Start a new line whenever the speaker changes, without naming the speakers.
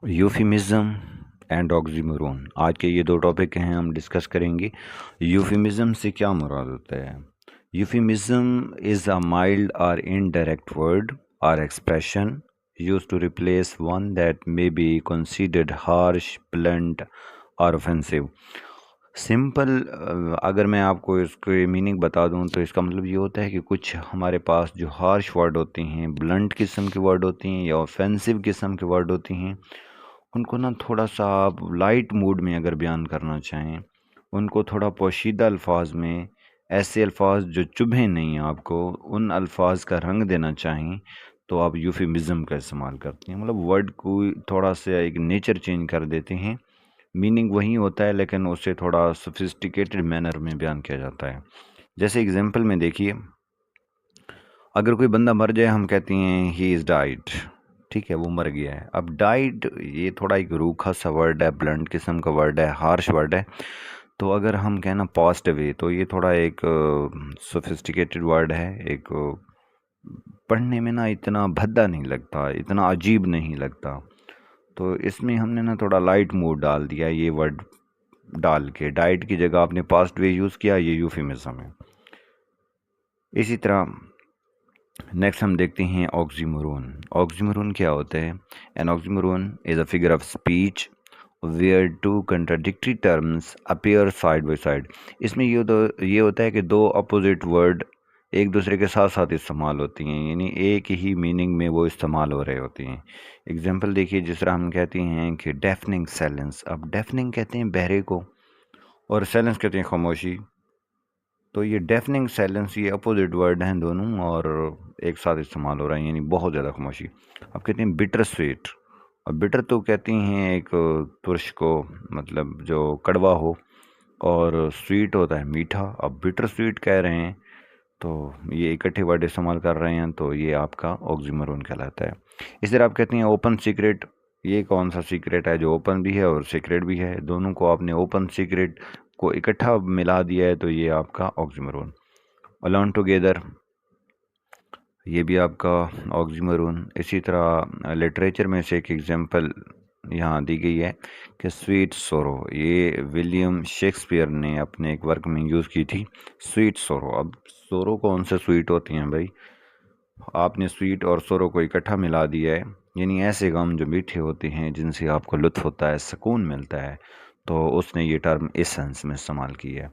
यूफिमिज़म and oxymoron, आज के ये दो टॉपिक हैं, हम डिस्कस करेंगे। यूफिमिज़म से क्या मुराद होता है? यूफिमिज़म इज़ अ माइल्ड और इनडायरेक्ट वर्ड और expression used to replace one that may be considered harsh, blunt और offensive। सिंपल अगर मैं आपको इसके मीनिंग बता दूं तो इसका मतलब ये होता है कि कुछ हमारे पास जो हार्श वर्ड होते हैं, ब्लंट किस्म के वर्ड होती हैं या ऑफेंसिव किस्म के वर्ड होती हैं, उनको ना थोड़ा सा आप लाइट मूड में अगर बयान करना चाहें, उनको थोड़ा पोशीदा अल्फाज में, ऐसे अल्फाज जो चुभें नहीं आपको, उन अल्फाज का रंग देना चाहें तो आप यूफिमिज़म का इस्तेमाल करते हैं। मतलब वर्ड को थोड़ा सा एक नेचर चेंज कर देते हैं, मीनिंग वही होता है लेकिन उसे थोड़ा सोफिस्टिकेटेड मैनर में बयान किया जाता है। जैसे एग्जांपल में देखिए, अगर कोई बंदा मर जाए हम कहते हैं ही इज़ डाइड, ठीक है, वो मर गया है। अब डाइड ये थोड़ा एक रूखा सा वर्ड है, ब्लंट किस्म का वर्ड है, हार्श वर्ड है। तो अगर हम कहना पास्ट अवे तो ये थोड़ा एक सोफिस्टिकेटेड वर्ड है, एक पढ़ने में ना इतना भद्दा नहीं लगता, इतना अजीब नहीं लगता। तो इसमें हमने ना थोड़ा लाइट मूड डाल दिया, ये वर्ड डाल के डाइट की जगह आपने पास्ट वे यूज़ किया, ये यूफिमिज्म है। इसी तरह नेक्स्ट हम देखते हैं ऑक्सीमोरोन। ऑक्सीमोरोन क्या होता है? An oxymoron is a figure of speech where two contradictory terms appear side by side. इसमें ये होता है कि दो अपोजिट वर्ड एक दूसरे के साथ साथ इस्तेमाल होती हैं, यानी एक ही मीनिंग में वो इस्तेमाल हो रहे होती हैं। एग्जांपल देखिए, जिस तरह हम कहते हैं कि डेफनिंग साइलेंस। अब डेफनिंग कहते हैं बहरे को और साइलेंस कहते हैं खामोशी। तो ये डेफनिंग साइलेंस ये अपोजिट वर्ड हैं दोनों और एक साथ इस्तेमाल हो रहा है, यानी बहुत ज़्यादा खामोशी। अब कहते हैं बिटर स्वीट। अब बिटर तो कहती हैं एक तुर्श को, मतलब जो कड़वा हो, और स्वीट होता है मीठा। अब बिटर स्वीट कह रहे हैं तो ये इकट्ठे वर्ड इस्तेमाल कर रहे हैं, तो ये आपका ऑक्सीमोरोन कहलाता है। इस तरह आप कहते हैं ओपन सीक्रेट। ये कौन सा सीक्रेट है जो ओपन भी है और सीक्रेट भी है? दोनों को आपने ओपन सीक्रेट को इकट्ठा मिला दिया है, तो ये आपका ऑक्सीमोरोन। अलोन टुगेदर, ये भी आपका ऑक्सीमोरोन। इसी तरह लिटरेचर में से एक एग्जांपल यहाँ दी गई है कि स्वीट सोरो, ये विलियम शेक्सपियर ने अपने एक वर्क में यूज़ की थी, स्वीट सोरो। अब सोरो कौन से स्वीट होती हैं भाई? आपने स्वीट और सोरो को इकट्ठा मिला दिया है, यानी ऐसे गम जो मीठे होते हैं, जिनसे आपको लुत्फ़ होता है, सुकून मिलता है। तो उसने ये टर्म इस सेंस में इस्तेमाल की है।